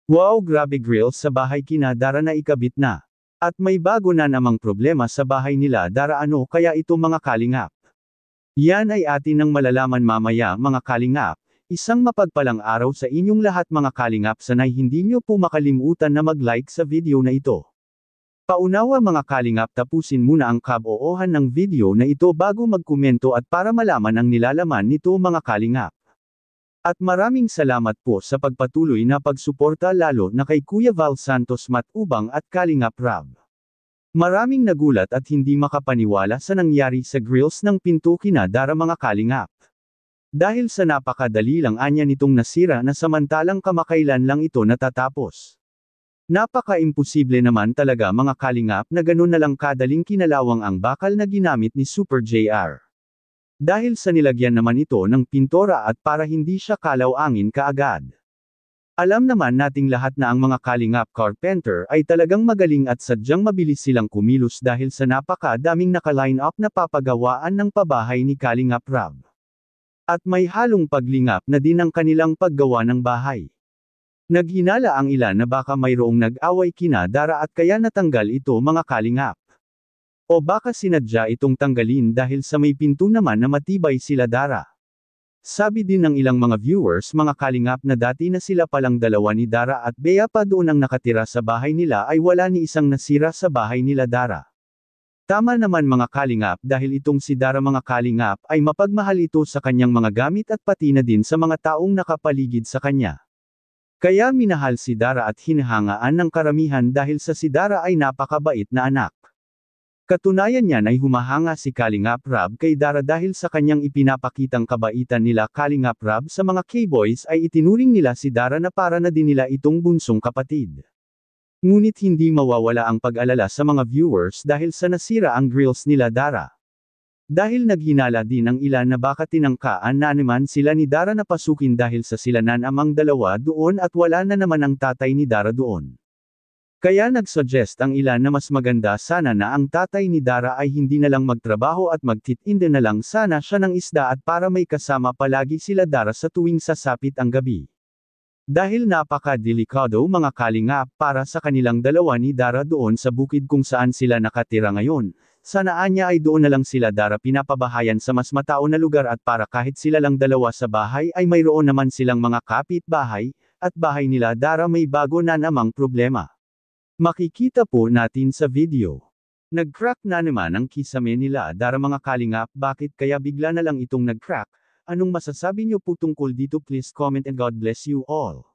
Wow, grabe grills sa bahay kina Dara na ikabit na. At may bago na namang problema sa bahay nila Dara, ano kaya ito mga kalingap? Yan ay atin nang malalaman mamaya mga kalingap. Isang mapagpalang araw sa inyong lahat mga kalingap, sanay hindi nyo po makalimutan na mag-like sa video na ito. Paunawa mga kalingap, tapusin muna ang kaboohan ng video na ito bago magkomento at para malaman ang nilalaman nito mga kalingap. At maraming salamat po sa pagpatuloy na pagsuporta lalo na kay Kuya Val Santos Matubang at Kalingap Rab. Maraming nagulat at hindi makapaniwala sa nangyari sa grills ng pinto kina Dara mga kalingap. Dahil sa napakadali lang anya nitong nasira na samantalang kamakailan lang ito natatapos. Napaka-imposible naman talaga mga kalingap na ganun na lang kadaling kinalawang ang bakal na ginamit ni Super JR. Dahil sa nilagyan naman ito ng pintora at para hindi siya kalaw-angin kaagad. Alam naman nating lahat na ang mga kalingap carpenter ay talagang magaling at sadyang mabilis silang kumilos dahil sa napaka-daming naka-line up na papagawaan ng pabahay ni Kalingap Rab. At may halong paglingap na din ang kanilang paggawa ng bahay. Naghinala ang ilan na baka mayroong nag-away kina Dara at kaya natanggal ito mga kalingap. O baka sinadya itong tanggalin dahil sa may pinto naman na matibay sila Dara. Sabi din ng ilang mga viewers mga kalingap na dati na sila palang dalawa ni Dara at Bea pa doon ang nakatira sa bahay nila ay wala ni isang nasira sa bahay nila Dara. Tama naman mga kalingap dahil itong si Dara mga kalingap ay mapagmahal ito sa kanyang mga gamit at pati na din sa mga taong nakapaligid sa kanya. Kaya minahal si Dara at hinahangaan ng karamihan dahil sa si Dara ay napakabait na anak. Katunayan niyan ay humahanga si Kalingap Rab kay Dara dahil sa kanyang ipinapakitang kabaitan nila Kalingap Rab sa mga K-boys ay itinuring nila si Dara na para na din nila itong bunsong kapatid. Ngunit hindi mawawala ang pag-alala sa mga viewers dahil sa nasira ang grills nila Dara. Dahil naghinala din ang ilan na baka tinangkaan na naman sila ni Dara na pasukin dahil sa sila nanamang dalawa doon at wala na naman ang tatay ni Dara doon. Kaya nagsuggest ang ilan na mas maganda sana na ang tatay ni Dara ay hindi na lang magtrabaho at magtitinda na lang sana siya ng isda at para may kasama palagi sila Dara sa tuwing sasapit ang gabi. Dahil napaka-delikado mga kalingap para sa kanilang dalawa ni Dara doon sa bukid kung saan sila nakatira ngayon, sana anya ay doon na lang sila Dara pinapabahayan sa mas matao na lugar at para kahit sila lang dalawa sa bahay ay mayroon naman silang mga kapit-bahay, at bahay nila Dara may bago na namang problema. Makikita po natin sa video. Nag-crack na naman ang kisame nila Dara mga kalingap, bakit kaya bigla na lang itong nag-crack? Anong masasabi niyo po tungkol dito? Please comment and God bless you all.